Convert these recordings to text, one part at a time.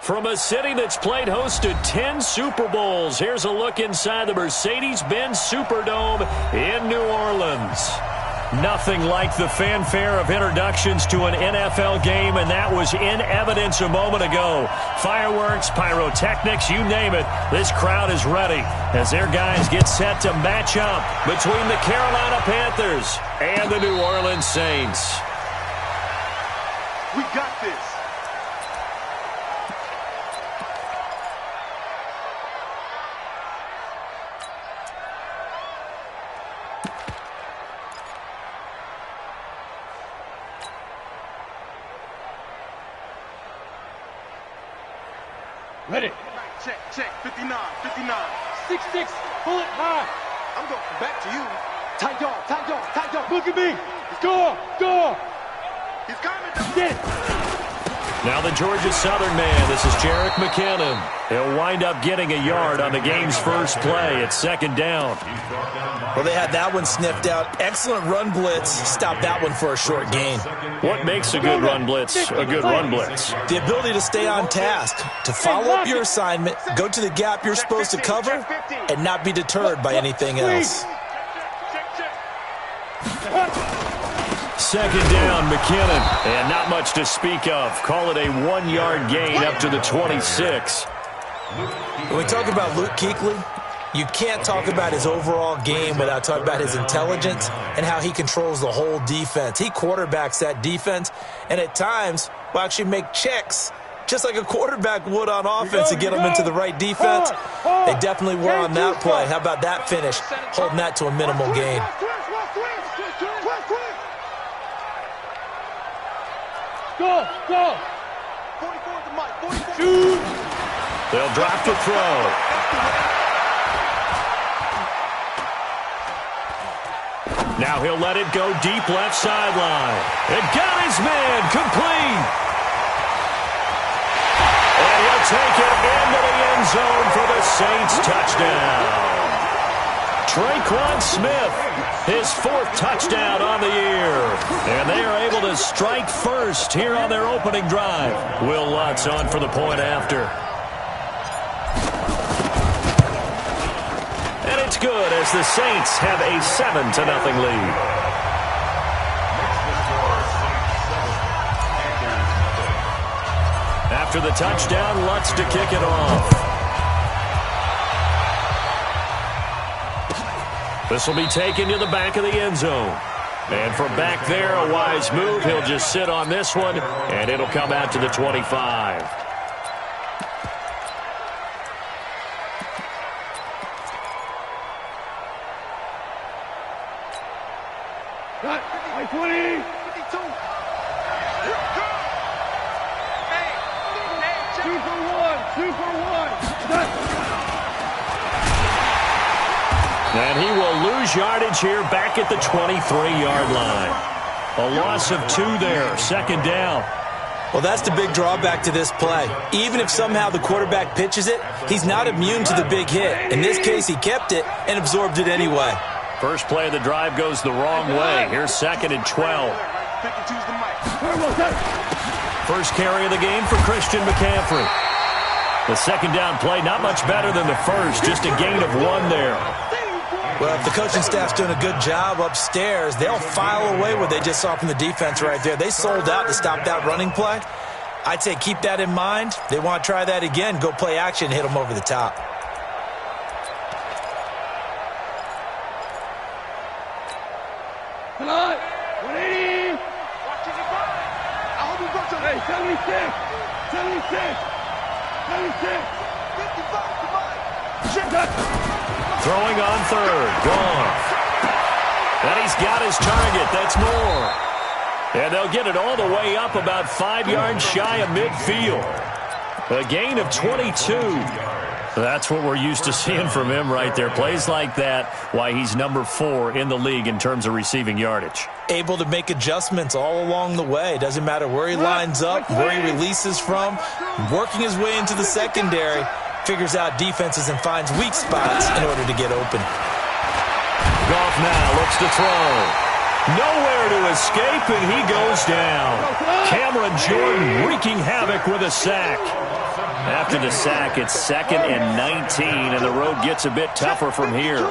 From a city that's played host to 10 Super Bowls, here's a look inside the Mercedes-Benz Superdome in New Orleans. Nothing like the fanfare of introductions to an NFL game, and that was in evidence a moment ago. Fireworks, pyrotechnics, you name it, this crowd is ready as their guys get set to match up between the Carolina Panthers and the New Orleans Saints. We got this. Ready. Check. 59. 6-6. Pull it high. I'm going back to you. Tight yard. Look at me. Score. He's coming. Get it. Now the Georgia Southern man, this is Jerick McKinnon. He'll wind up getting a yard on the game's first play. It's second down. Well, they had that one sniffed out. Excellent run blitz. Stopped that one for a short gain. What makes a good run blitz a good run blitz? The ability to stay on task, to follow up your assignment, go to the gap you're supposed to cover, and not be deterred by anything else. Second down, McKinnon. And not much to speak of. Call it a 1-yard gain up to the 26. When we talk about Luke Kuechly, you can't talk about his overall game without talking about his intelligence and how he controls the whole defense. He quarterbacks that defense, and at times will actually make checks, just like a quarterback would on offense, to get them into the right defense. They definitely were on that play. How about that finish, holding that to a minimal gain. Go. 44 to Mike. Shoot. They'll drop to throw. Now he'll let it go deep left sideline. It got his man complete. And he'll take it into the end zone for the Saints touchdown. Traquan Smith, his 4th touchdown on the year. And they are able to strike first here on their opening drive. Will Lutz on for the point after. And it's good as the Saints have a 7-0 lead. After the touchdown, Lutz to kick it off. This will be taken to the back of the end zone. And from back there, a wise move. He'll just sit on this one, and it'll come out to the 25. Cut. 20. 52. 2 for 1. Cut. And he will lose yardage here back at the 23-yard line. A loss of 2 there, second down. Well, that's the big drawback to this play. Even if somehow the quarterback pitches it, he's not immune to the big hit. In this case, he kept it and absorbed it anyway. First play of the drive goes the wrong way. Here's 2nd and 12. First carry of the game for Christian McCaffrey. The second down play, not much better than the first, just a gain of 1 there. Well, if the coaching staff's doing a good job upstairs, they'll file away what they just saw from the defense right there. They sold out to stop that running play. I'd say keep that in mind. They want to try that again, go play action, hit them over the top. Come on. 180. Hey, 76. 55. Throwing on 3rd, gone. And he's got his target, that's more. And they'll get it all the way up about 5 yards shy of midfield. A gain of 22. That's what we're used to seeing from him right there. Plays like that, why he's number 4 in the league in terms of receiving yardage. Able to make adjustments all along the way. Doesn't matter where he lines up, where he releases from. Working his way into the secondary. Figures out defenses and finds weak spots in order to get open. Goff now looks to throw. Nowhere to escape, and he goes down. Cameron Jordan wreaking havoc with a sack. After the sack, it's 2nd and 19, and the road gets a bit tougher from here.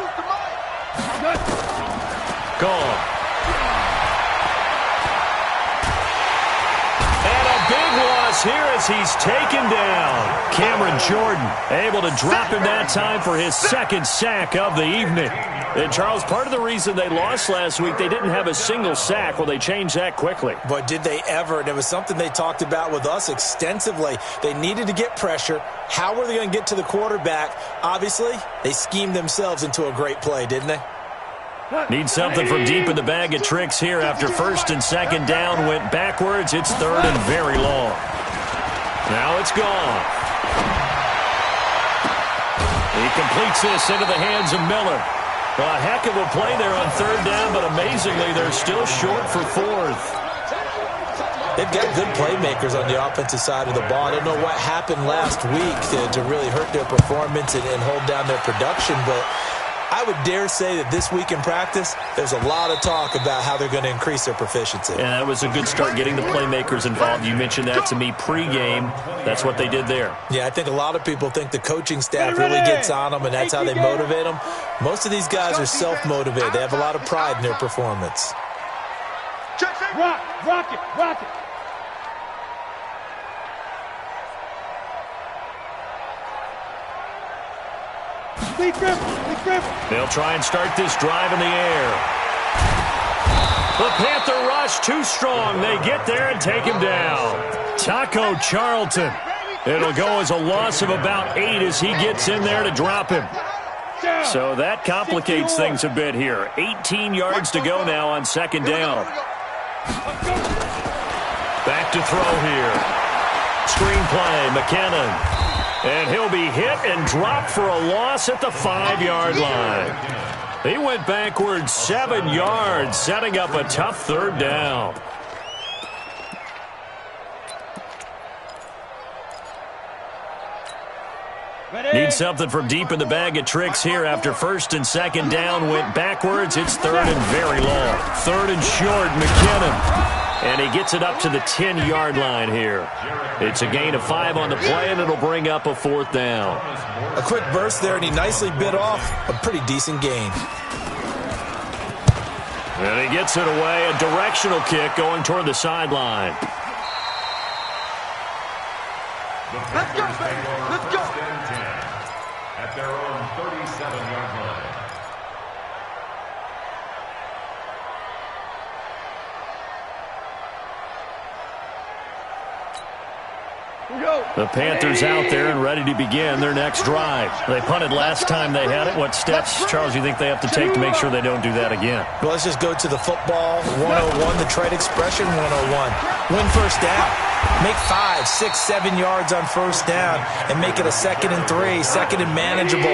Gone. And a big loss here as he's taken down. Cameron Jordan able to drop him that time for his 2nd sack of the evening. And, Charles, part of the reason they lost last week, they didn't have a single sack. Well, they changed that quickly. But did they ever? And it was something they talked about with us extensively. They needed to get pressure. How were they going to get to the quarterback? Obviously, they schemed themselves into a great play, didn't they? Need something from deep in the bag of tricks here after 1st and 2nd down. Went backwards. It's 3rd and very long. Now it's gone. He completes this into the hands of Miller. A heck of a play there on 3rd down, but amazingly, they're still short for 4th. They've got good playmakers on the offensive side of the ball. I don't know what happened last week to really hurt their performance and hold down their production, but I would dare say that this week in practice, there's a lot of talk about how they're going to increase their proficiency. And that was a good start, getting the playmakers involved. You mentioned that to me pregame. That's what they did there. Yeah, I think a lot of people think the coaching staff really gets on them, and that's how they motivate them. Most of these guys are self-motivated. They have a lot of pride in their performance. Rock it. They'll try and start this drive in the air. The Panther rush too strong. They get there and take him down. Taco Charlton. It'll go as a loss of about 8 as he gets in there to drop him. So that complicates things a bit here. 18 yards to go now on 2nd down. Back to throw here. Screenplay, McKinnon. And he'll be hit and dropped for a loss at the 5-yard line. He went backwards 7 yards, setting up a tough 3rd down. Need something from deep in the bag of tricks here after 1st and 2nd down. Went backwards. It's 3rd and very long. 3rd and short, McKinnon. And he gets it up to the 10-yard line here. It's a gain of 5 on the play, and it'll bring up a 4th down. A quick burst there, and he nicely bit off a pretty decent gain. And he gets it away. A directional kick going toward the sideline. Let's go, baby. Let's go. At their own 37-yard line. The Panthers out there and ready to begin their next drive. They punted last time they had it. What steps, Charles, you think they have to take to make sure they don't do that again? Well, let's just go to the football 101, the trade expression 101. Win 1st down. Make 5, 6, 7 yards on 1st down and make it a 2nd and 3, 2nd and manageable.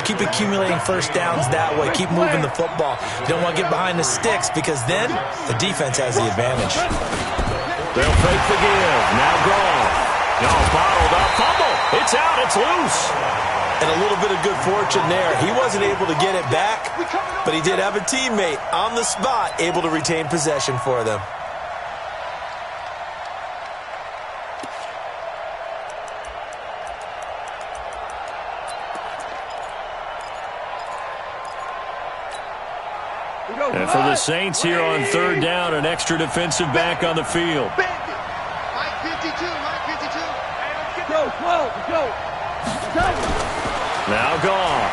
Keep accumulating 1st downs that way. Keep moving the football. You don't want to get behind the sticks because then the defense has the advantage. They'll fake the give. Now gone. No, bottled up. Fumble. It's out. It's loose. And a little bit of good fortune there. He wasn't able to get it back, but he did have a teammate on the spot able to retain possession for them. And for the Saints here on 3rd down, an extra defensive back on the field. Mike 52. Go. Now gone.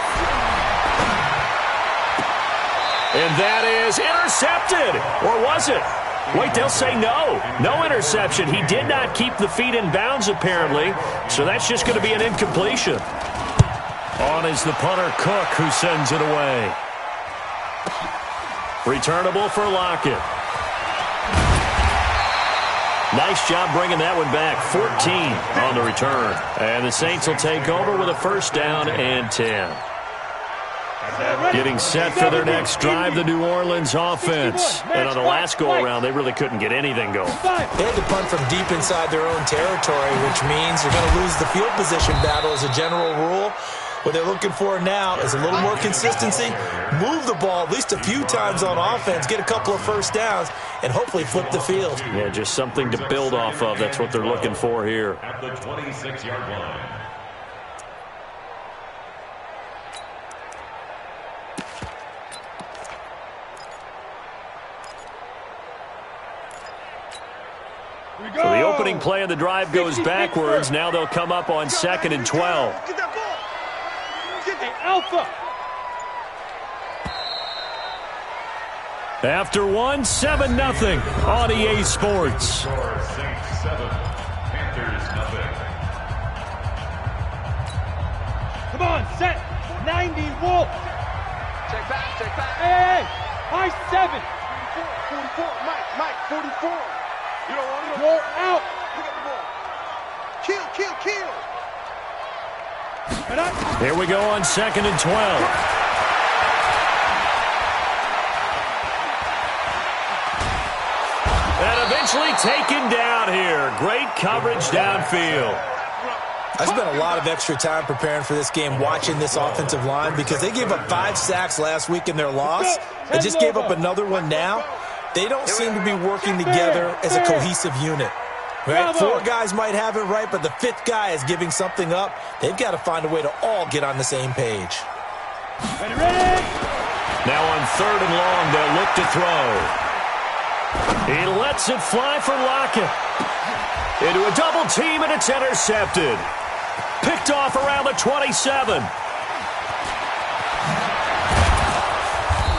And that is intercepted. Or was it? Wait, they'll say no. No interception. He did not keep the feet in bounds, apparently. So that's just going to be an incompletion. On is the punter, Cook, who sends it away. Returnable for Lockett. Nice job bringing that one back. 14 on the return. And the Saints will take over with a 1st down and 10. Getting set for their next drive, the New Orleans offense. And on the last go-around, they really couldn't get anything going. They had to punt from deep inside their own territory, which means they're going to lose the field position battle as a general rule. What they're looking for now is a little more consistency, move the ball at least a few times on offense, get a couple of first downs, and hopefully flip the field. Yeah, just something to build off of. That's what they're looking for here. At the 26-yard line. So the opening play of the drive goes backwards. Now they'll come up on 2nd and 12. Get that ball. Get Hey, Alpha. After 7-0 on EA Sports. Score Saints 7, Panthers nothing. Come on, set. 90 Wolf. Check back, check back. Hey, high 7. 44, Mike, 44. You don't want to Roll out. Pick up the ball. Kill. And up. Here we go on 2nd and 12. And eventually taken down here. Great coverage downfield. I spent a lot of extra time preparing for this game watching this offensive line because they gave up 5 sacks last week in their loss and just gave up another one now. They don't seem to be working together as a cohesive unit. Right? 4 guys might have it right, but the 5th guy is giving something up. They've got to find a way to all get on the same page. Ready. Now on 3rd and long, they'll look to throw. He lets it fly for Lockett. Into a double team, and it's intercepted. Picked off around the 27.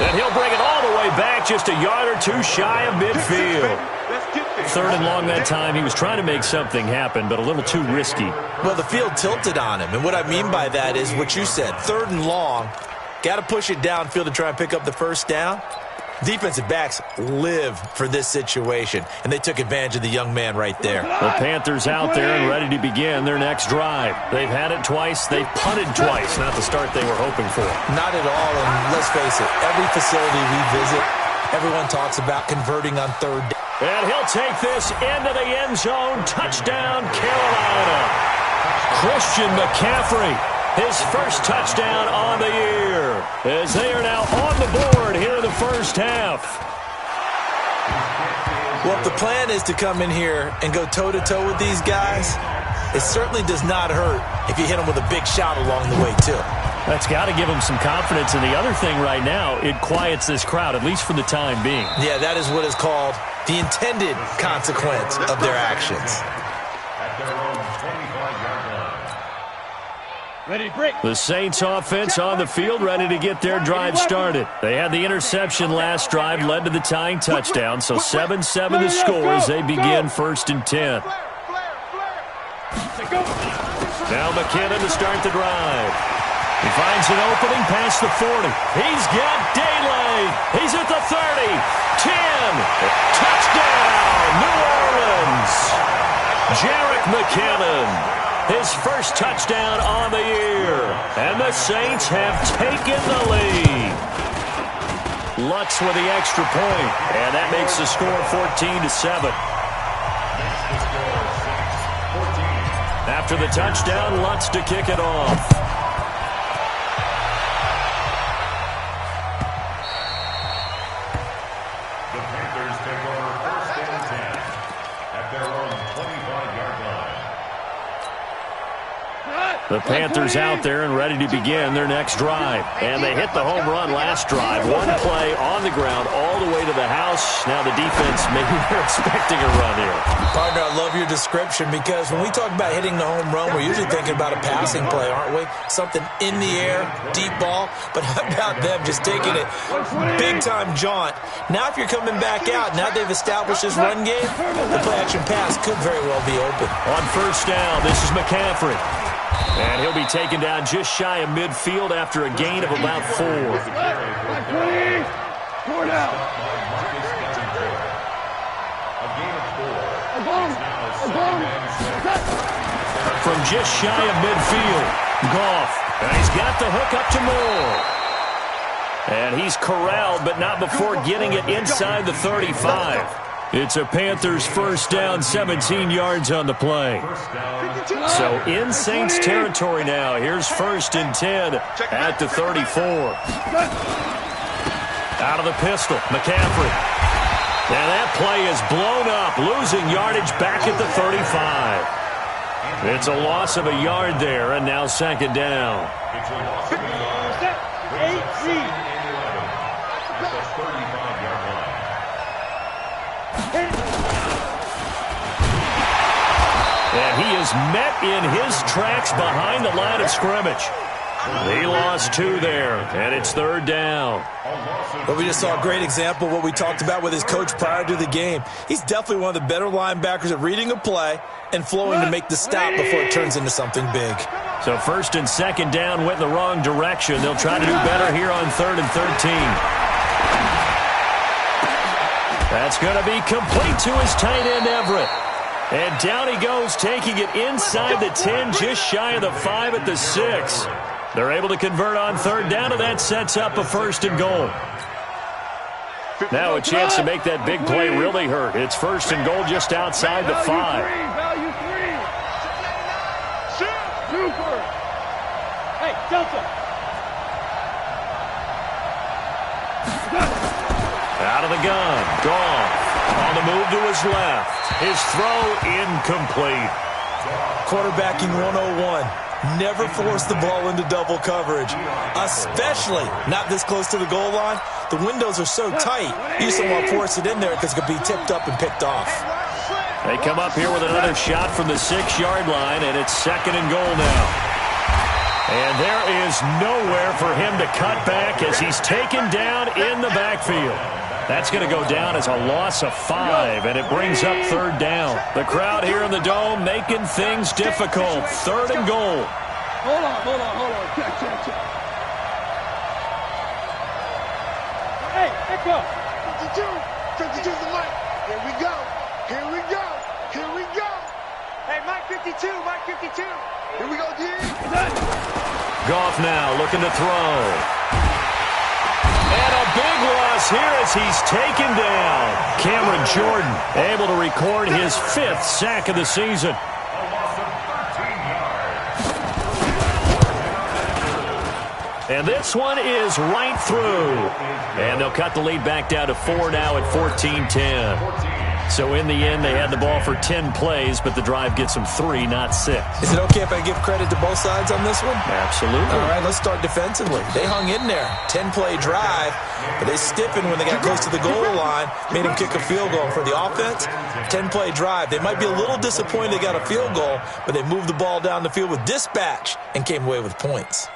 And he'll bring it all the way back, just a yard or 2 shy of midfield. 3rd and long that time. He was trying to make something happen, but a little too risky. Well, the field tilted on him, and what I mean by that is what you said. 3rd and long, got to push it downfield to try and pick up the first down. Defensive backs live for this situation, and they took advantage of the young man right there. The Panthers out there and ready to begin their next drive. They've had it twice. They've punted twice. Not the start they were hoping for. Not at all, and let's face it, every facility we visit, everyone talks about converting on 3rd down. And he'll take this into the end zone. Touchdown, Carolina. Christian McCaffrey, his first touchdown on the year, as they are now on the board here in the first half. Well, if the plan is to come in here and go toe-to-toe with these guys, it certainly does not hurt if you hit them with a big shot along the way, too. That's got to give them some confidence. And the other thing right now, it quiets this crowd, at least for the time being. Yeah, that is what is called the intended consequence of their actions. At their own 25-yard line. Ready, break. The Saints offense on the field, ready to get their drive started. They had the interception last drive, led to the tying touchdown. So 7-7 the score as they begin 1st and 10. Now McKinnon to start the drive. He finds an opening past the 40. He's got daylight. He's at the 30. 10. Touchdown, New Orleans. Jarek McKinnon. His first touchdown on the year. And the Saints have taken the lead. Lutz with the extra point. And that makes the score 14-7. After the touchdown, Lutz to kick it off. The Panthers take over 1st and 10 at their own 25-yard line. The Panthers out there and ready to begin their next drive. And they hit the home run last drive. One play on the ground all the way to the house. Now the defense, maybe they're expecting a run here. Partner, I love your description because when we talk about hitting the home run, we're usually thinking about a passing play, aren't we? Something in the air, deep ball. But how about them just taking it big-time jaunt? Now if you're coming back out, now they've established this run game, the play-action pass could very well be open. On 1st down, this is McCaffrey. And he'll be taken down just shy of midfield after a gain of about 4. From just shy of midfield, Goff. And he's got the hook up to Moore. And he's corralled, but not before getting it inside the 35. It's a Panthers first down, 17 yards on the play. So in Saints territory now. Here's 1st and 10 at the 34. Out of the pistol, McCaffrey. And that play is blown up, losing yardage back at the 35. It's a loss of a yard there, and now 2nd down. It's a loss of a yard. It's a 2nd and 11 at the 35-yard line. And he is met in his tracks behind the line of scrimmage. He lost 2 there, and it's 3rd down. But we just saw a great example of what we talked about with his coach prior to the game. He's definitely one of the better linebackers at reading a play and flowing to make the stop before it turns into something big. So 1st and 2nd down went in the wrong direction. They'll try to do better here on 3rd and 13. That's going to be complete to his tight end, Everett. And down he goes, taking it inside the 10, just shy of the 5 at the 6. They're able to convert on 3rd down, and that sets up a 1st and goal. Now a chance to make that big play really hurt. It's 1st and goal just outside the 5. Value 3. Super. Hey, Delta. Out of the gun, Goff. On the move to his left. His throw incomplete. Quarterbacking 101. Never force the ball into double coverage, especially not this close to the goal line. The windows are so tight, you just don't want to force it in there because it could be tipped up and picked off. They come up here with another shot from the 6-yard line, and it's 2nd and goal now. And there is nowhere for him to cut back as he's taken down in the backfield. That's going to go down as a loss of 5, and it brings up 3rd down. The crowd here in the Dome making things difficult. 3rd and goal. Hold on. Check. Hey, echo. 52 the mic. Here we go. Hey, Mike 52. Here we go, D. Goff now looking to throw. And a big loss here as he's taken down. Cameron Jordan able to record his 5th sack of the season. And this one is right through. And they'll cut the lead back down to 4 now at 14-10. So in the end, they had the ball for 10 plays, but the drive gets them 3, not 6. Is it okay if I give credit to both sides on this one? Absolutely. All right, let's start defensively. They hung in there. 10-play drive, but they stiffened when they got close to the goal line, made them kick a field goal. For the offense, 10-play drive. They might be a little disappointed they got a field goal, but they moved the ball down the field with dispatch and came away with points.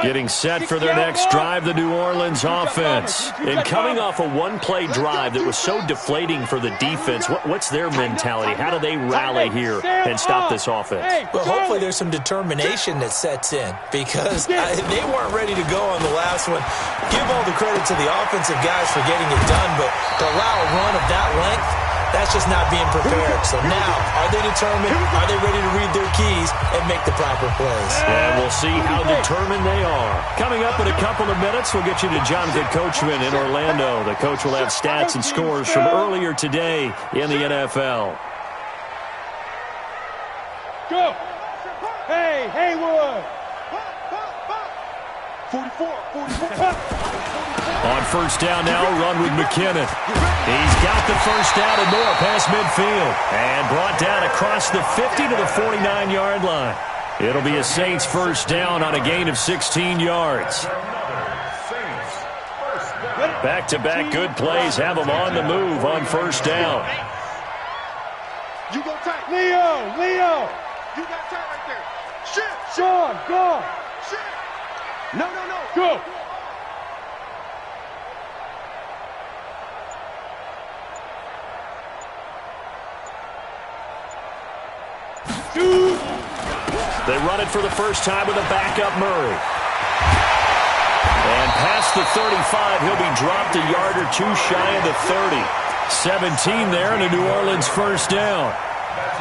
Getting set for their next drive, the New Orleans offense. And coming off a 1-play drive that was so deflating for the defense, what's their mentality? How do they rally here and stop this offense? Well, hopefully there's some determination that sets in because they weren't ready to go on the last one. Give all the credit to the offensive guys for getting it done, but to allow a run of that length, that's just not being prepared. So now, are they determined? Are they ready to read their keys and make the proper plays? And we'll see how determined they are. Coming up in a couple of minutes, we'll get you to Jonathan Coachman in Orlando. The coach will have stats and scores from earlier today in the NFL. Go. Hey, Haywood. 44. On 1st down now, run with McKinnon. He's got the 1st down and more past midfield. And brought down across the 50 to the 49-yard line. It'll be a Saints 1st down on a gain of 16 yards. Back-to-back good plays have them on the move on 1st down. You go tight. Leo. You got tight right there. Shit. Sean, go. Shit. No. Go. They run it for the first time with a backup Murray. And past the 35, he'll be dropped a yard or 2 shy of the 30. 17 there and a New Orleans 1st down.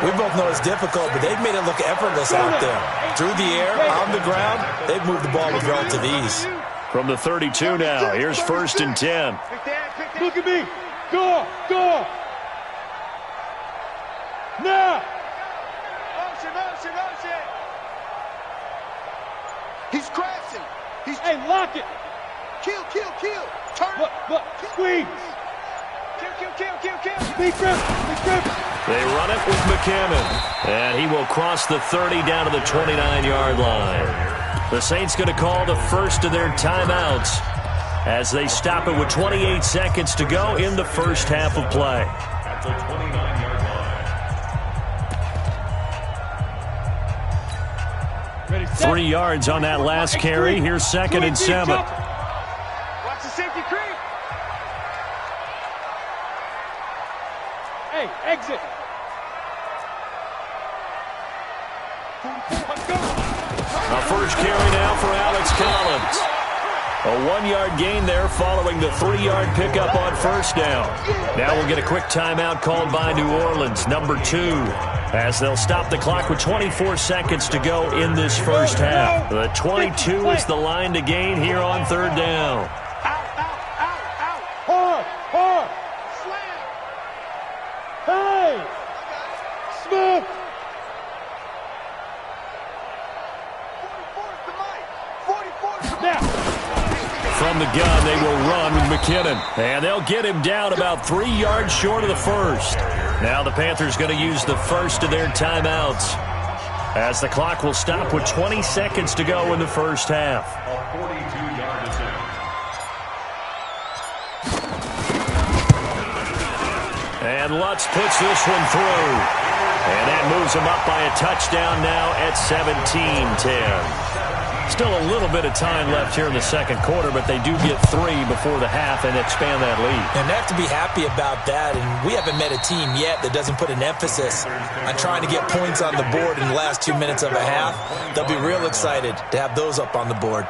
We both know it's difficult, but they've made it look effortless out there. Through the air, on the ground, they've moved the ball with relative ease. From the 32 now, here's 1st and 10. Look at me. Score! Score! Now! Motion. He's crashing. Hey, lock it! Kill. Turn it. Look, squeeze! Kill. Be tripping! They run it with McCammon, and he will cross the 30 down to the 29-yard line. The Saints going to call the first of their timeouts as they stop it with 28 seconds to go in the first half of play. At the 29-yard line. Ready, set. 3 yards on that last carry. Here's 2nd and 7. Watch the safety creep. Hey, exit! Let's go! A first carry now for Alex Collins. A 1-yard gain there following the 3-yard pickup on first down. Now we'll get a quick timeout called by New Orleans, number 2, as they'll stop the clock with 24 seconds to go in this first half. The 22 is the line to gain here on 3rd down. Hard! Slam. Hey! Smith! 44's the mic. Now! From the gun, they will run with McKinnon. And they'll get him down about 3 yards short of the first. Now the Panthers going to use the first of their timeouts, as the clock will stop with 20 seconds to go in the first half. A 42-yard attempt. And Lutz puts this one through. And that moves him up by a touchdown now at 17-10. Still a little bit of time left here in the second quarter, but they do get 3 before the half and expand that lead. And they have to be happy about that, and we haven't met a team yet that doesn't put an emphasis on trying to get points on the board in the last 2 minutes of a half. They'll be real excited to have those up on the board.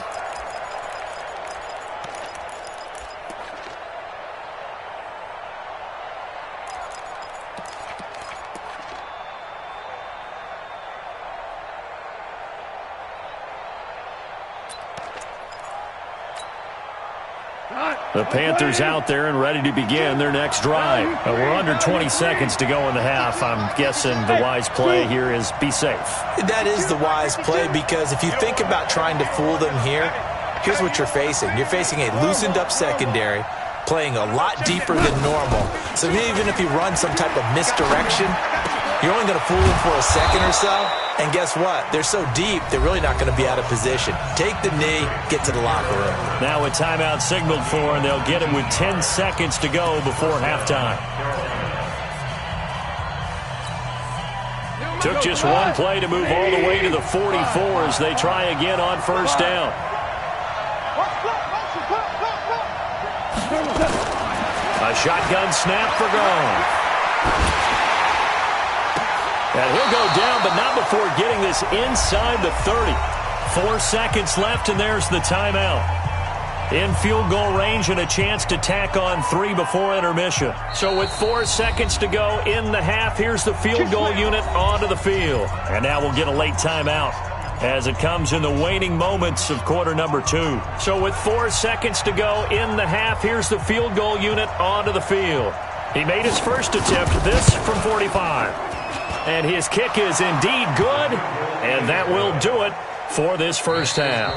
The Panthers out there and ready to begin their next drive. We're under 20 seconds to go in the half. I'm guessing the wise play here is be safe. That is the wise play, because if you think about trying to fool them here, here's what you're facing. You're facing a loosened up secondary, playing a lot deeper than normal. So even if you run some type of misdirection, you're only going to fool them for a second or so. And guess what? They're so deep, they're really not going to be out of position. Take the knee, get to the locker room. Now a timeout signaled for, and they'll get it with 10 seconds to go before halftime. Took just one play to move all the way to the 44 as they try again on first down. A shotgun snap for Goff. And he'll go down, but not before getting this inside the 30. 4 seconds left, and there's the timeout. In field goal range and a chance to tack on 3 before intermission. So with 4 seconds to go in the half, here's the field goal unit onto the field. And now we'll get a late timeout as it comes in the waning moments of quarter number 2. So with 4 seconds to go in the half, here's the field goal unit onto the field. He made his first attempt, this from 45. And his kick is indeed good, and that will do it for this first half.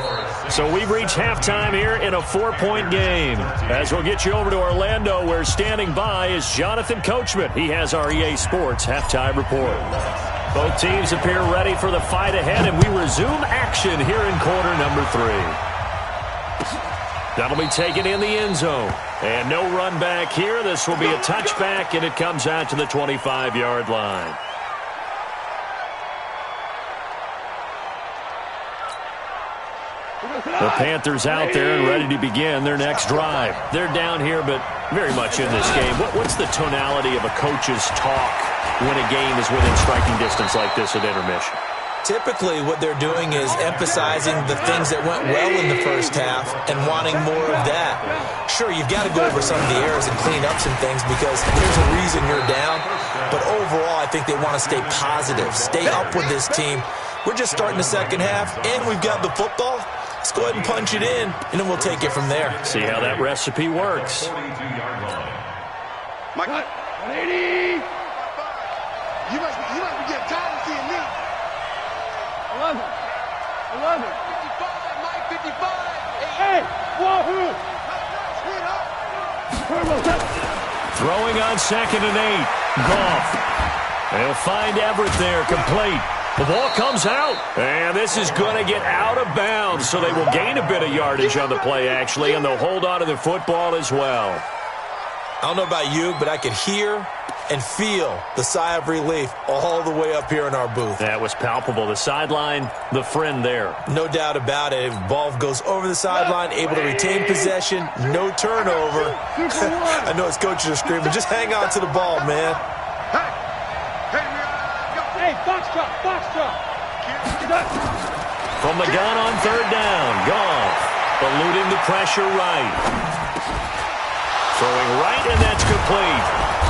So we've reached halftime here in a 4-point game. As we'll get you over to Orlando, where standing by is Jonathan Coachman. He has our EA Sports halftime report. Both teams appear ready for the fight ahead, and we resume action here in quarter number 3. That'll be taken in the end zone. And no run back here. This will be a touchback, and it comes out to the 25-yard line. The Panthers out there and ready to begin their next drive. They're down here, but very much in this game. What's the tonality of a coach's talk when a game is within striking distance like this at intermission? Typically, what they're doing is emphasizing the things that went well in the first half and wanting more of that. Sure, you've got to go over some of the errors and clean up some things because there's a reason you're down. But overall, I think they want to stay positive, stay up with this team. We're just starting the second half, and we've got the football. Let's go ahead and punch it in, and then we'll take it from there. See how that recipe works. Mike. 180. You must be getting tired of seeing me. 11. 55, Mike, 55. Hey, wahoo. Throwing on 2nd and 8. Goff. They'll find Everett there, complete. The ball comes out, and this is going to get out of bounds, so they will gain a bit of yardage on the play, actually, and they'll hold on to the football as well. I don't know about you, but I could hear and feel the sigh of relief all the way up here in our booth. That was palpable. The sideline, the friend there. No doubt about it. Ball goes over the sideline, able to retain possession, no turnover. I know his coaches are screaming, just hang on to the ball, man. Hey, box drop, box drop. From the gun on 3rd down, Goff eluding the pressure right. Throwing right, and that's complete.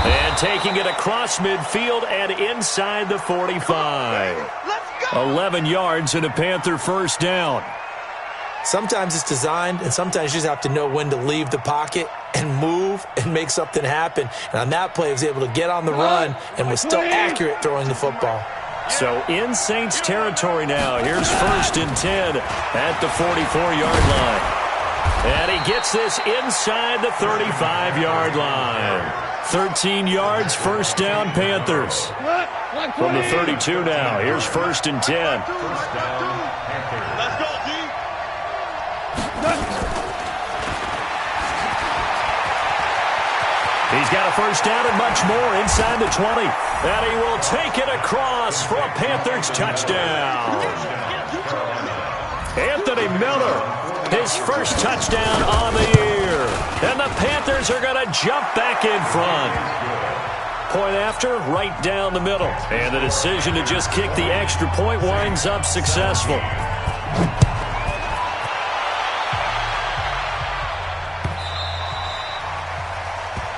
And taking it across midfield and inside the 45. 11 yards and a Panther first down. Sometimes it's designed, and sometimes you just have to know when to leave the pocket and move and make something happen. And on that play, he was able to get on the run and was still accurate throwing the football. So in Saints territory now. Here's 1st and 10 at the 44-yard line. And he gets this inside the 35-yard line. 13 yards, first down, Panthers. From the 32 now. Here's 1st and 10. Let's go, D. He's got a first down and much more inside the 20. And he will take it across for a Panthers touchdown. Anthony Miller, his first touchdown on the year. And the Panthers are going to jump back in front. Point after, right down the middle. And the decision to just kick the extra point winds up successful.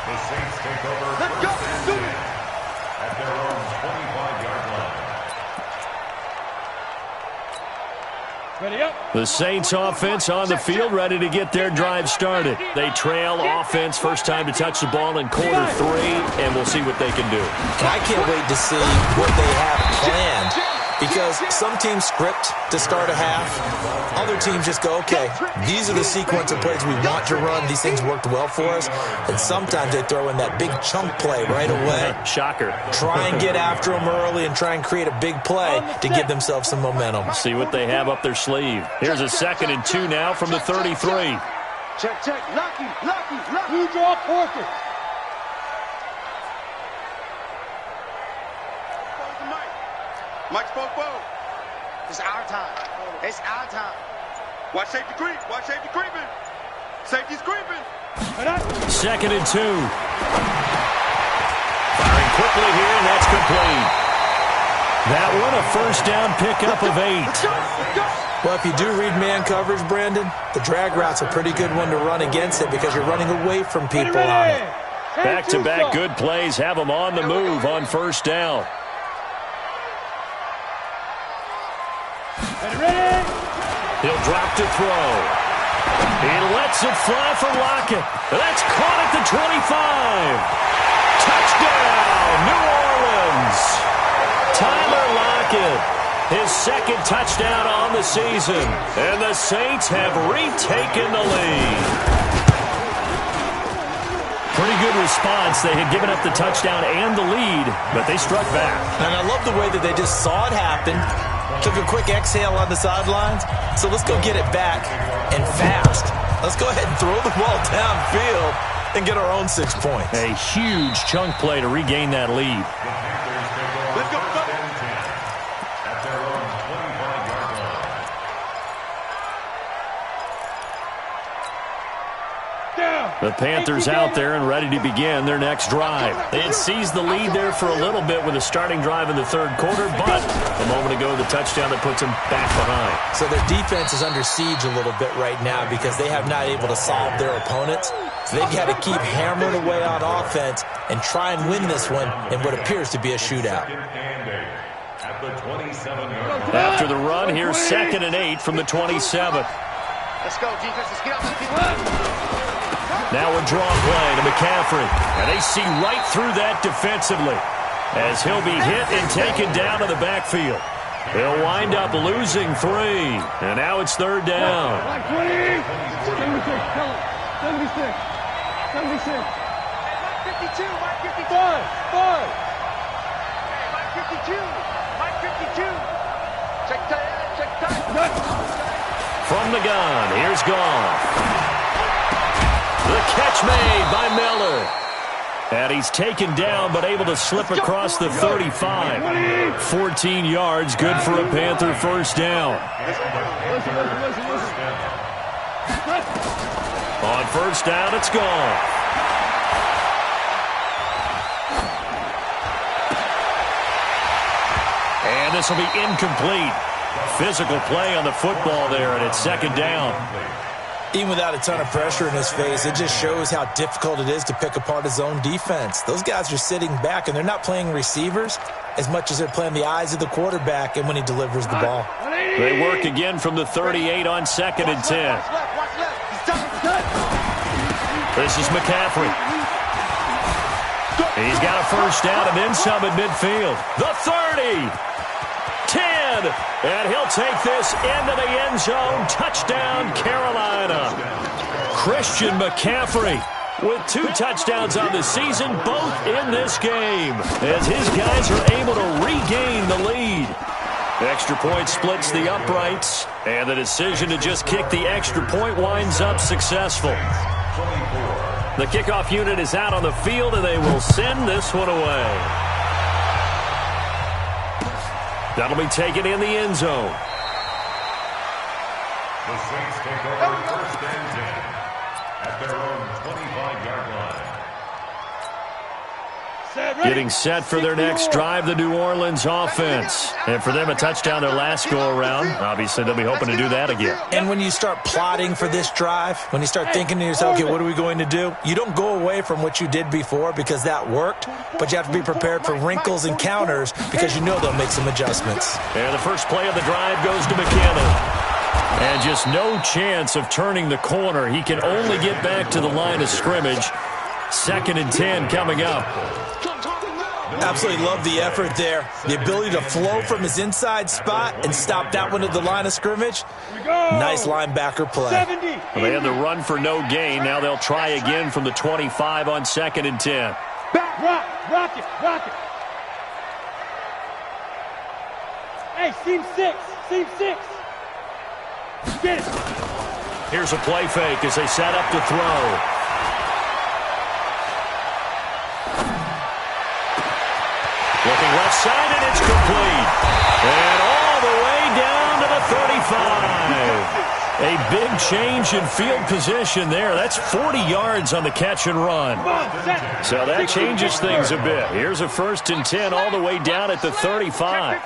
The Saints take over. Let's go. Do it. At their own 25-yard line. Ready up. The Saints offense on the field, ready to get their drive started. They trail offense, first time to touch the ball in quarter 3, and we'll see what they can do. And I can't wait to see what they have planned, because some teams script to start a half. Other teams just go, okay, these are the sequence of plays we want to run. These things worked well for us. And sometimes they throw in that big chunk play right away. Shocker. Try and get after them early and try and create a big play to give themselves some momentum. See what they have up their sleeve. Here's a 2nd and 2 now from the 33. Check, check. Lucky. Blue draw, Porter. Mike spoke well. It's our time. It's our time. Watch safety creep. Watch safety creeping. Safety's creeping. 2nd and 2. Firing quickly here, and that's complete. That one, a first down pickup of 8. Well, if you do read man coverage, Brandon, the drag route's a pretty good one to run against it because you're running away from people on it. Back-to-back good plays have them on the move on first down. Ready. He'll drop to throw. He lets it fly for Lockett. That's caught at the 25. Touchdown, New Orleans. Tyler Lockett, his 2nd touchdown on the season. And the Saints have retaken the lead. Pretty good response. They had given up the touchdown and the lead, but they struck back. And I love the way that they just saw it happen. Took a quick exhale on the sidelines. So let's go get it back and fast. Let's go ahead and throw the ball downfield and get our own 6 points. A huge chunk play to regain that lead. Let's go. At their own 25-yard line. The Panthers out there and ready to begin their next drive. They had seized the lead there for a little bit with a starting drive in the 3rd quarter, but a moment ago the touchdown that puts them back behind. So their defense is under siege a little bit right now because they have not able to solve their opponents. So they've got to keep hammering away on offense and try and win this one in what appears to be a shootout. At the 27-yard line. After the run, here's 2nd and 8 from the 27. Let's go, defense. Let's get out the field. Now a draw play to McCaffrey. And they see right through that defensively as he'll be hit and taken down to the backfield. They'll wind up losing 3. And now it's 3rd down. 76, tell him. 76. 76. Mike 52, Mike 52. 5. Mike 52, Mike 52. Check time. From the gun, here's Goff. The catch made by Miller. And he's taken down but able to slip across the 35. 14 yards, good for a Panther first down. On first down, it's Goff. And this will be incomplete. Physical play on the football there, and it's 2nd down. Even without a ton of pressure in his face, it just shows how difficult it is to pick apart his own defense. Those guys are sitting back, and they're not playing receivers as much as they're playing the eyes of the quarterback and when he delivers the ball. They work again from the 38 on 2nd and 10. This is McCaffrey. He's got a first down and then some at midfield. The 30. 10. And he'll take this into the end zone. Touchdown, Carolina. Christian McCaffrey with 2 touchdowns on the season, both in this game, as his guys are able to regain the lead. Extra point splits the uprights, and the decision to just kick the extra point winds up successful. The kickoff unit is out on the field, and they will send this one away. That'll be taken in the end zone. The Saints take over 1st and 10 at their own 25-yard line. Getting set for their next drive, the New Orleans offense. And for them, a touchdown their last go-around. Obviously, they'll be hoping to do that again. And when you start plotting for this drive, when you start thinking to yourself, okay, what are we going to do? You don't go away from what you did before because that worked, but you have to be prepared for wrinkles and counters because you know they'll make some adjustments. And the first play of the drive goes to McKinnon. And just no chance of turning the corner. He can only get back to the line of scrimmage. 2nd and 10 coming up. Absolutely love the effort there. The ability to flow from his inside spot and stop that one at the line of scrimmage. Nice linebacker play. Well, they had the run for no gain. Now they'll try again from the 25 on 2nd and 10. Back, rock it. Hey, seam 6. Get it. Here's a play fake as they set up to throw. Looking left side, and it's complete. And all the way down to the 35. A big change in field position there. That's 40 yards on the catch and run. So that changes things a bit. Here's a 1st and 10 all the way down at the 35.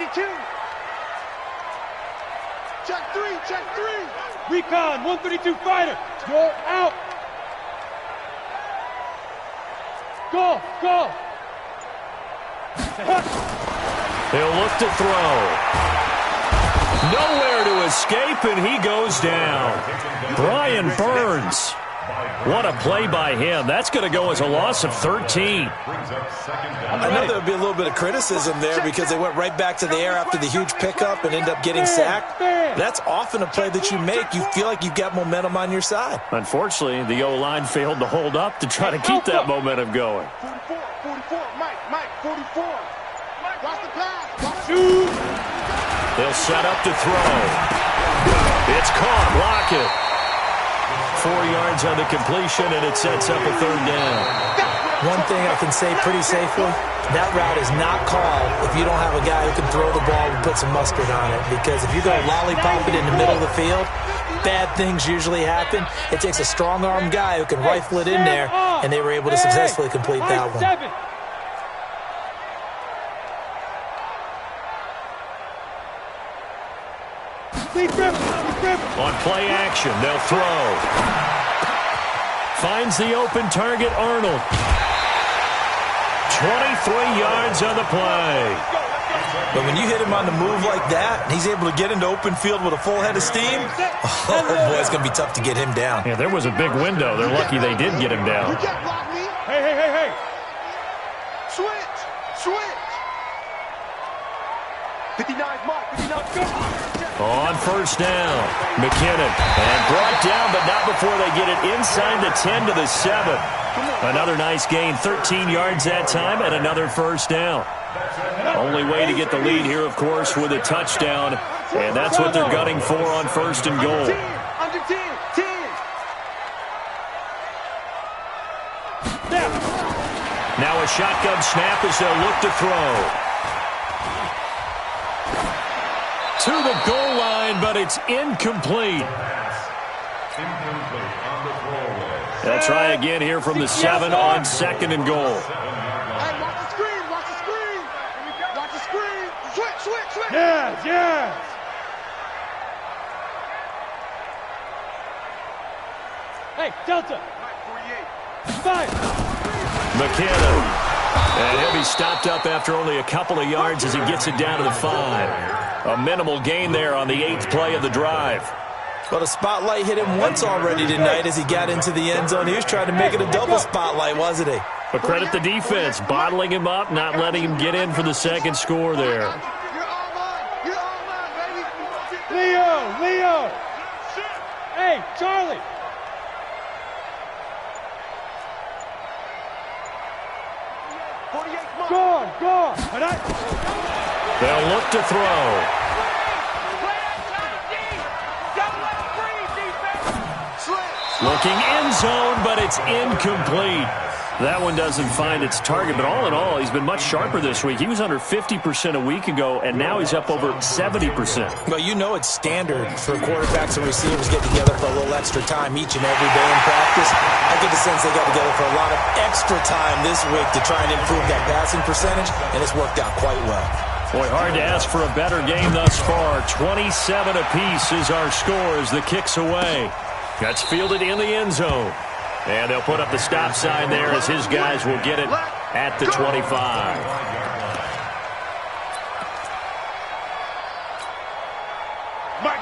Check 3. Recon, 132 fighter. You're out. Go. He'll look to throw. Nowhere to escape, and he goes down. Brian Burns. What a play by him. That's going to go as a loss of 13. I know there would be a little bit of criticism there because they went right back to the air after the huge pickup and end up getting sacked. That's often a play that you make. You feel like you've got momentum on your side. Unfortunately, the O-line failed to hold up to try to keep that momentum going. 44, Mike, 44. Watch the pass. They'll set up to throw. It's caught. Lockett. 4 yards on the completion, and it sets up a 3rd down. One thing I can say pretty safely, that route is not called if you don't have a guy who can throw the ball and put some mustard on it. Because if you go lollipop it in the middle of the field, bad things usually happen. It takes a strong-arm guy who can rifle it in there, and they were able to successfully complete that one. On play action, they'll throw. Finds the open target, Arnold. 23 yards on the play. But when you hit him on the move like that, and he's able to get into open field with a full head of steam, oh boy, it's going to be tough to get him down. Yeah, there was a big window. They're lucky they did get him down. Hey. Switch. 59's mark. 59's go. On first down, McKinnon. And brought down, but not before they get it inside the 10 to the 7. Another nice gain, 13 yards that time, and another first down. Only way to get the lead here, of course, with a touchdown. And that's what they're gunning for on first and goal. Under 10. Now a shotgun snap as they'll look to throw. To the goal line, but it's incomplete. Incomplete on the throwaway. They'll try again here from the 7 on second and goal. Hey, watch the screen. Watch the screen. Switch. Yes. Hey, Delta. 48. Five. McKinnon. And he'll be stopped up after only a couple of yards as he gets it down to the 5. A minimal gain there on the 8th play of the drive. Well, the spotlight hit him once already tonight as he got into the end zone. He was trying to make it a double spotlight, wasn't he? But credit the defense, bottling him up, not letting him get in for the second score there. You're all mine, baby. Leo. Hey, Charlie. Gone. They'll look to throw. Looking end zone, but it's incomplete. That one doesn't find its target, but all in all, he's been much sharper this week. He was under 50% a week ago, and now he's up over 70%. Well, you know it's standard for quarterbacks and receivers get together for a little extra time each and every day in practice. I get the sense they got together for a lot of extra time this week to try and improve that passing percentage, and it's worked out quite well. Boy, hard to ask for a better game thus far. 27 apiece is our score as the kick's away. That's fielded in the end zone. And they'll put up the stop sign there as his guys will get it at the 25.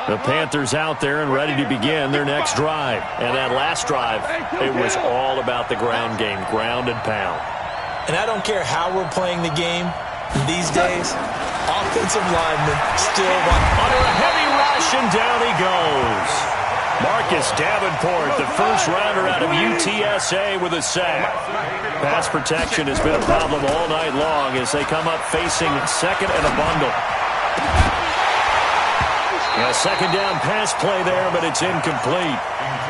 The Panthers out there and ready to begin their next drive. And that last drive, it was all about the ground game, ground and pound. And I don't care how we're playing the game these days, offensive linemen still want... Under a heavy rush, and down he goes. Marcus Davenport, the first rounder out of UTSA with a sack. Pass protection has been a problem all night long as they come up facing second and a bundle. A second down pass play there, but it's incomplete.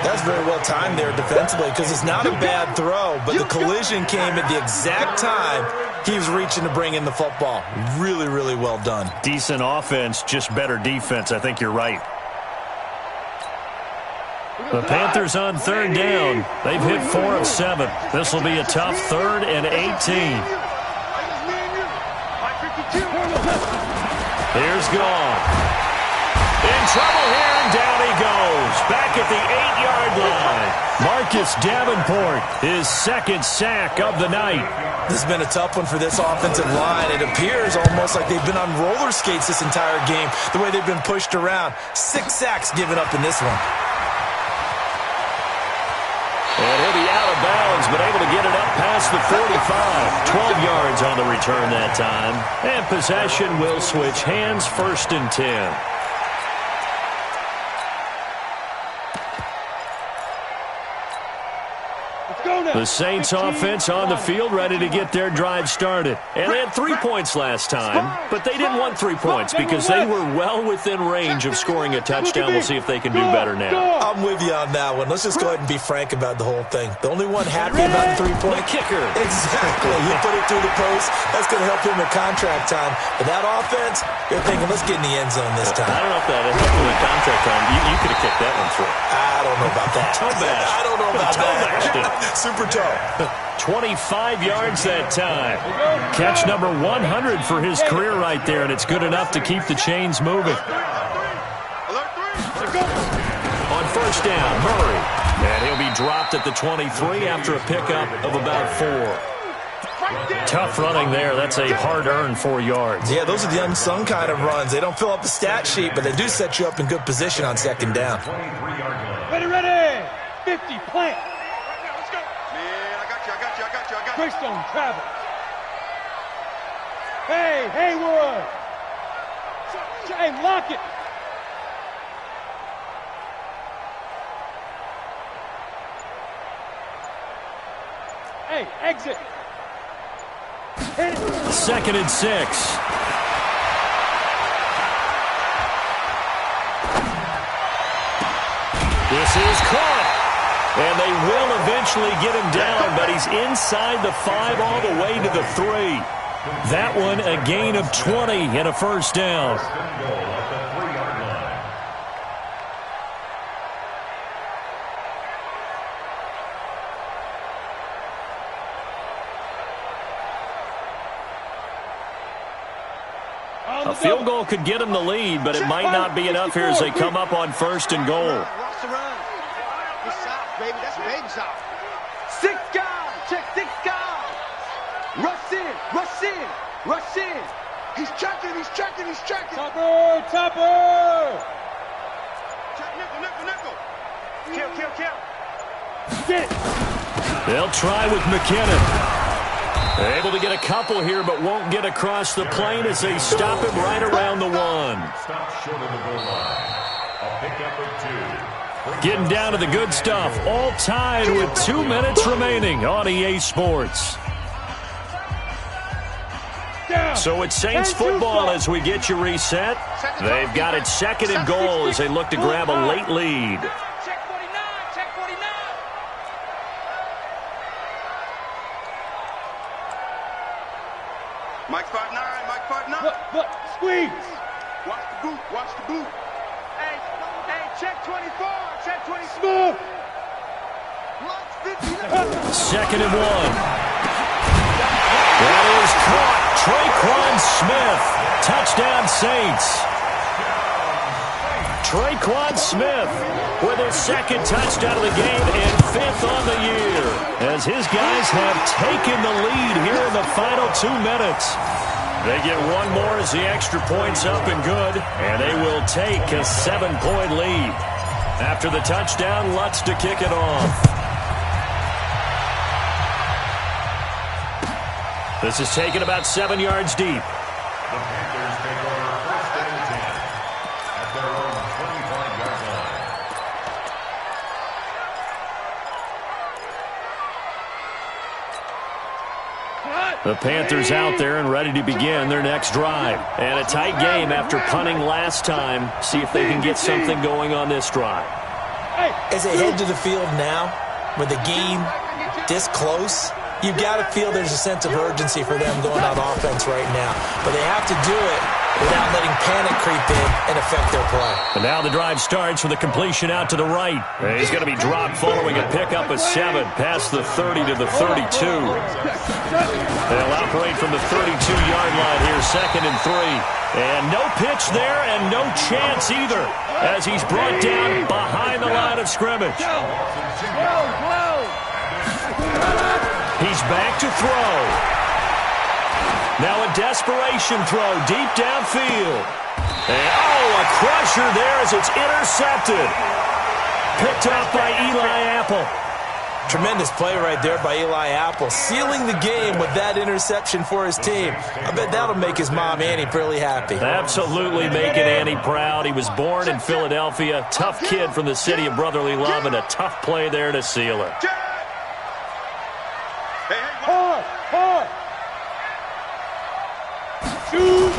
That's very well timed there defensively because it's not a bad throw, but the collision came at the exact time he was reaching to bring in the football. Really, really well done. Decent offense, just better defense. I think you're right. The Panthers on third down. They've hit 4 of 7. This will be a tough 3rd and 18. Here's Gone. In trouble here, and down he goes. Back at the 8-yard line. Marcus Davenport, his second sack of the night. This has been a tough one for this offensive line. It appears almost like they've been on roller skates this entire game, the way they've been pushed around. 6 sacks given up in this one. And he'll be out of bounds, but able to get it up past the 45. 12 yards on the return that time. And possession will switch hands, 1st and 10. The Saints offense on the field, ready to get their drive started. And they had 3 points last time, but they didn't want 3 points because they were well within range of scoring a touchdown. We'll see if they can do better now. I'm with you on that one. Let's just go ahead and be frank about the whole thing. The only one happy about the 3-point kicker. Exactly. You put it through the post. That's going to help him with contract time. But that offense, you're thinking, let's get in the end zone this time. I don't know if that helped him with contract time. You could have kicked that one through. I don't know about that. Toe bash. I don't know about that. Super toe. 25 yards that time. Catch number 100 for his career right there, and it's good enough to keep the chains moving. On first down, Murray. And he'll be dropped at the 23 after a pickup of about 4. Tough running there. That's a hard-earned 4 yards. Yeah, those are the unsung kind of runs. They don't fill up the stat sheet, but they do set you up in good position on second down. Ready. 50, plant. Let's go. Man, I got you. Greystone, travel. Hey, Haywood. Hey, lock it. Hey, exit. Hit it. 2nd and 6. This is caught. And they will eventually get him down, but he's inside the 5 all the way to the 3. That one a gain of 20 and a first down. A field goal could get him the lead, but it might not be enough here as they come up on 1st and goal. Watch the run. Good south, baby. That's baby south. 6 guys. Check 6 guys. Rush in. He's checking. Topper. Check nickel. Kill. Get it. They'll try with McKinnon. Able to get a couple here, but won't get across the plane as they stop him right around the 1. Stop short of the goal line. A pickup of 2. Getting down to the good stuff. All tied with 2 minutes remaining on EA Sports. So it's Saints football as we get you reset. They've got it 2nd and goal as they look to grab a late lead. Check 49. Mike 5'9". Look, squeeze. Watch the boot. Hey, check 24. Smooth. 2nd and 1. That is caught. Traquan Smith. Touchdown Saints. Traquan Smith with his 2nd touchdown of the game and 5th on the year, as his guys have taken the lead here in the final 2 minutes. They get one more as the extra point's up and good, and they will take a 7-point lead. After the touchdown, Lutz to kick it off. This is taken about 7 yards deep. The Panthers take over 1st and 10 at their own 25-yard line. The Panthers out there and ready to begin their next drive. And a tight game after punting last time. See if they can get something going on this drive. As they head to the field now, with the game this close, you've got to feel there's a sense of urgency for them going on offense right now. But they have to do it without letting panic creep in and affect their play. And now the drive starts with a completion out to the right. He's going to be dropped following a pickup of 7 past the 30 to the 32. They'll operate from the 32-yard line here, 2nd and 3. And no pitch there and no chance either as he's brought down behind the line of scrimmage. He's back to throw. Now a desperation throw deep downfield. And, a crusher there as it's intercepted. Picked up by Eli Apple. Tremendous play right there by Eli Apple, sealing the game with that interception for his team. I bet that'll make his mom, Annie, really happy. Absolutely making Annie proud. He was born in Philadelphia. Tough kid from the city of brotherly love, and a tough play there to seal it. Hard. Shoot.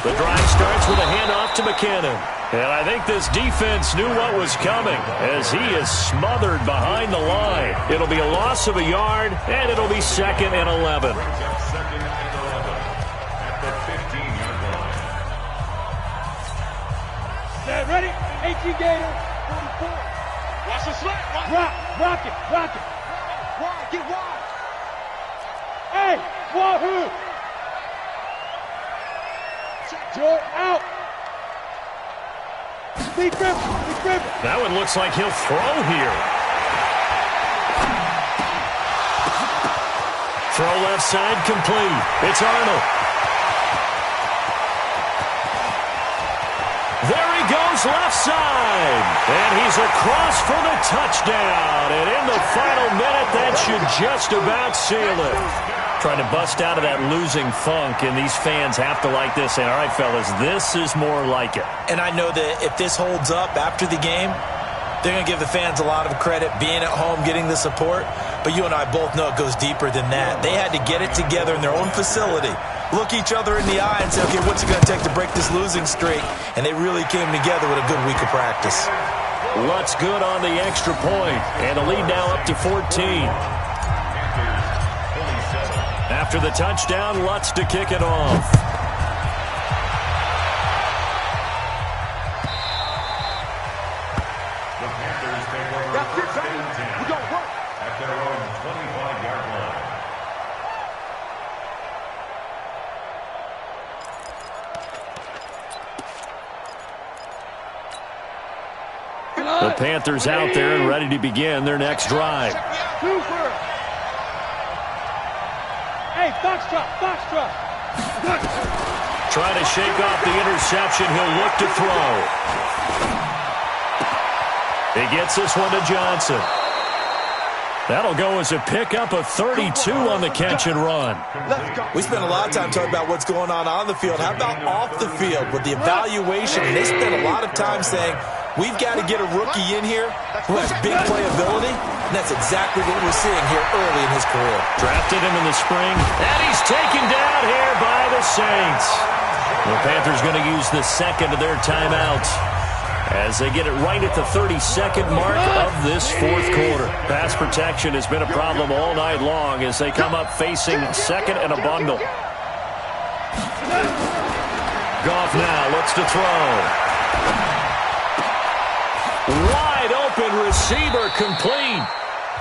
The drive starts with a handoff to McKinnon. And I think this defense knew what was coming as he is smothered behind the line. It'll be a loss of a yard, and it'll be 2nd and 11. Second and 11 at the 15-yard line. Set, ready? 18 Gator, 44. Watch the slant. Rock it. Wide, get wide. Hey, wahoo. Joy out. Big grip. That one looks like he'll throw here. Throw left side complete. It's Arnold. There he goes left side. And he's across for the touchdown. And in the final minute, that should just about seal it. Trying to bust out of that losing funk, and these fans have to like this. And, all right, fellas, this is more like it. And I know that if this holds up after the game, they're going to give the fans a lot of credit being at home, getting the support. But you and I both know it goes deeper than that. They had to get it together in their own facility, look each other in the eye and say, okay, what's it going to take to break this losing streak? And they really came together with a good week of practice. Lutz good on the extra point, and the lead now up to 14. After the touchdown, Lutz to kick it off. The Panthers out there and ready to begin their next drive. Hey, foxtrot. Trying to shake off the interception. He'll look to throw. He gets this one to Johnson. That'll go as a pickup of 32 on the catch and run. We spent a lot of time talking about what's going on the field. How about off the field with the evaluation? And they spent a lot of time saying, we've got to get a rookie in here who has big playability, and that's exactly what we're seeing here early in his career. Drafted him in the spring, and he's taken down here by the Saints. The Panthers going to use the second of their timeouts as they get it right at the 32nd mark of this fourth quarter. Pass protection has been a problem all night long as they come up facing second and a bundle. Goff now looks to throw. Wide open receiver complete.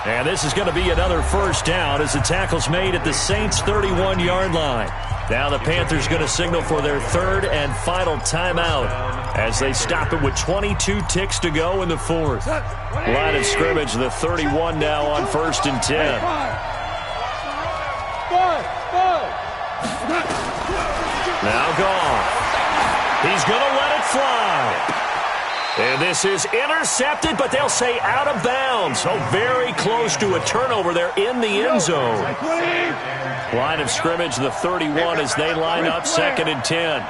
And this is going to be another first down as the tackle's made at the Saints' 31-yard line. Now the Panthers going to signal for their third and final timeout as they stop it with 22 ticks to go in the fourth. Line of scrimmage, the 31 now on 1st and 10. Now Goff. He's going to let it fly. And this is intercepted, but they'll say out of bounds. So very close to a turnover there in the end zone. Line of scrimmage, the 31 as they line up 2nd and 10.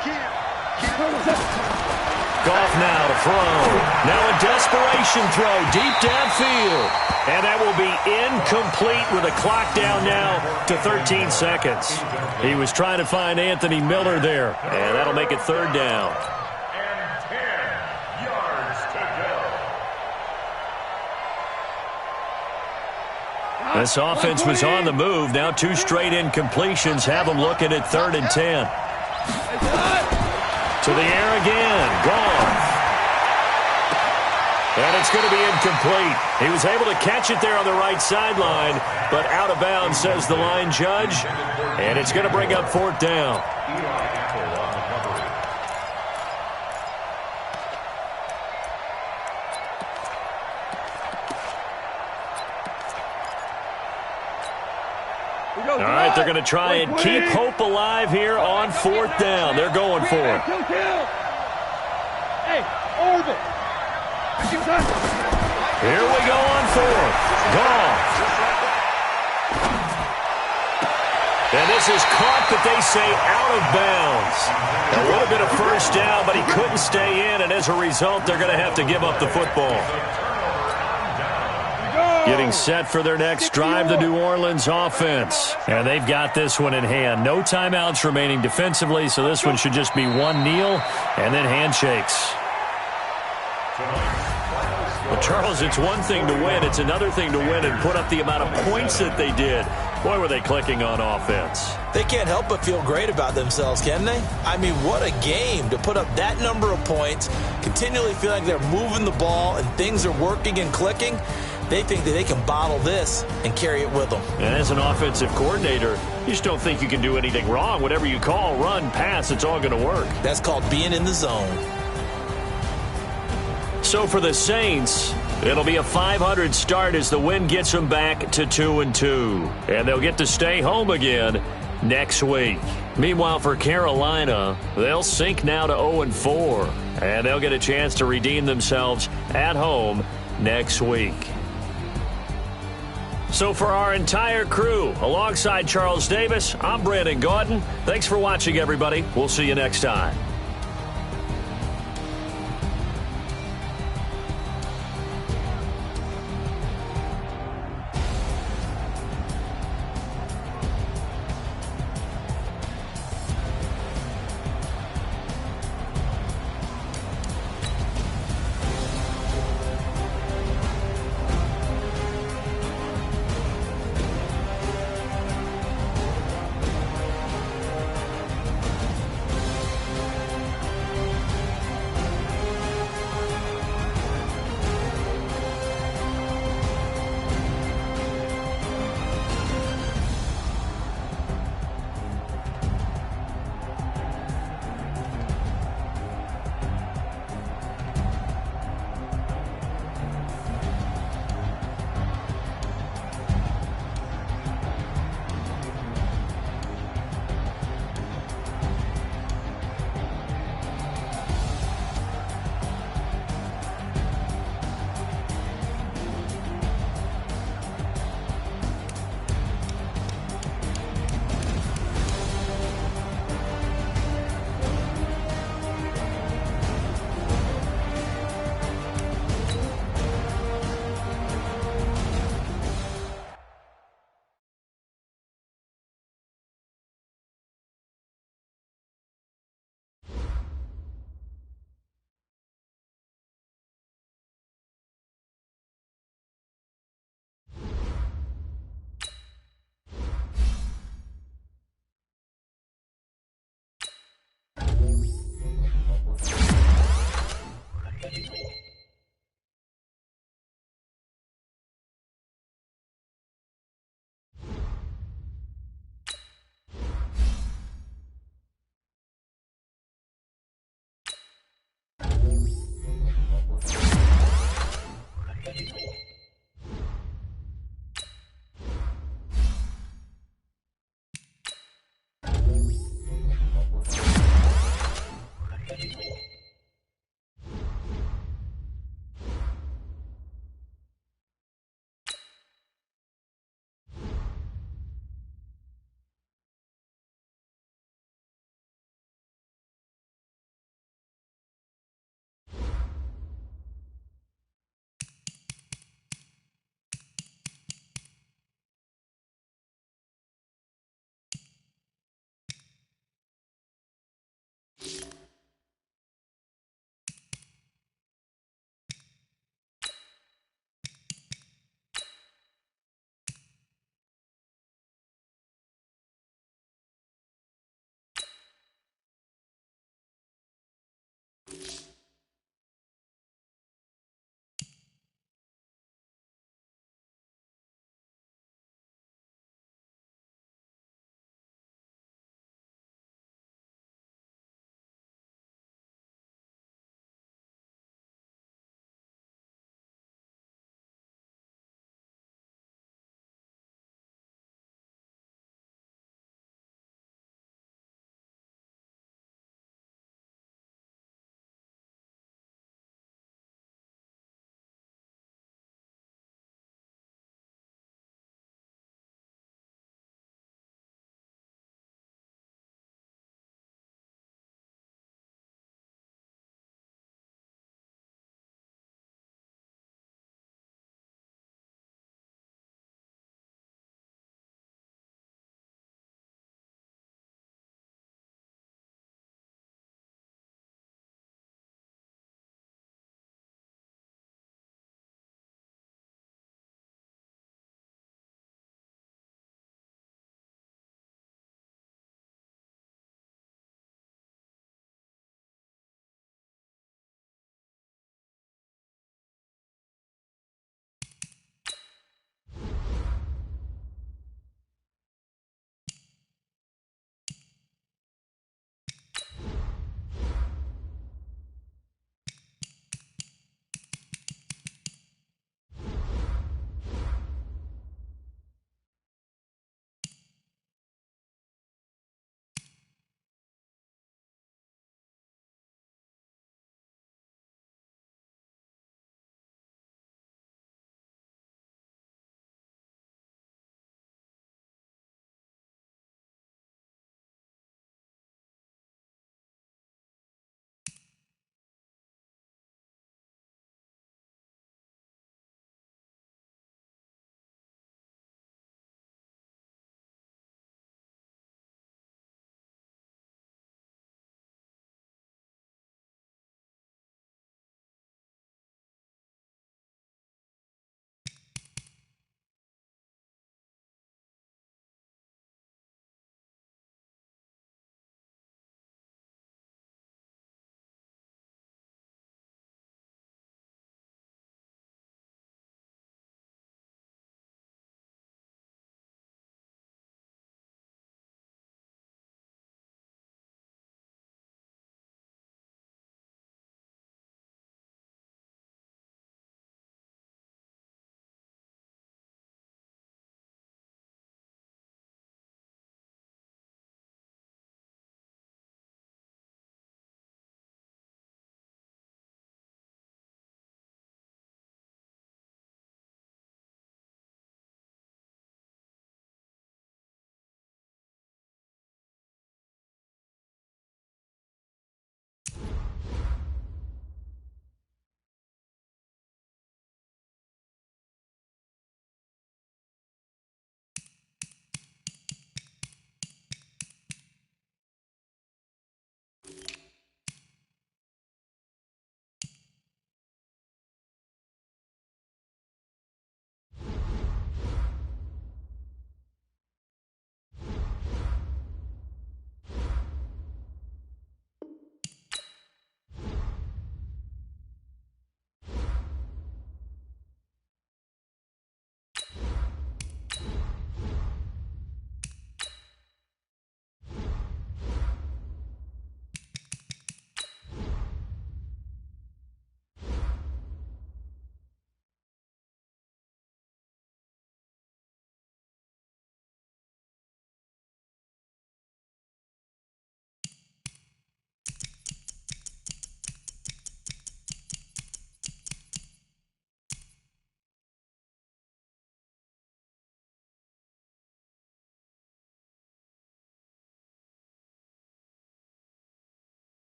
Goff now to throw. Now a desperation throw deep downfield. And that will be incomplete with a clock down now to 13 seconds. He was trying to find Anthony Miller there. And that'll make it 3rd down. This offense was on the move. Now 2 straight incompletions have them looking at 3rd and 10. To the air again. Goff. And it's going to be incomplete. He was able to catch it there on the right sideline, but out of bounds, says the line judge. And it's going to bring up 4th down. All right, they're going to try and keep hope alive here on 4th down. They're going for it. Hey, orbit. Here we go on 4th. Goff. And this is caught, but they say out of bounds. That would have been a first down, but he couldn't stay in, and as a result, they're going to have to give up the football. Getting set for their next drive, the New Orleans offense. And they've got this one in hand. No timeouts remaining defensively, so this one should just be one kneel and then handshakes. Well, Charles, it's one thing to win. It's another thing to win and put up the amount of points that they did. Boy, were they clicking on offense. They can't help but feel great about themselves, can they? I mean, what a game to put up that number of points, continually feel like they're moving the ball and things are working and clicking. They think that they can bottle this and carry it with them. And as an offensive coordinator, you just don't think you can do anything wrong. Whatever you call, run, pass, it's all going to work. That's called being in the zone. So for the Saints, It'll be a 500 start as the win gets them back to 2-2. And they'll get to stay home again next week. Meanwhile, for Carolina, they'll sink now to 0-4. And they'll get a chance to redeem themselves at home next week. So for our entire crew, alongside Charles Davis, I'm Brandon Gaudin. Thanks for watching, everybody. We'll see you next time.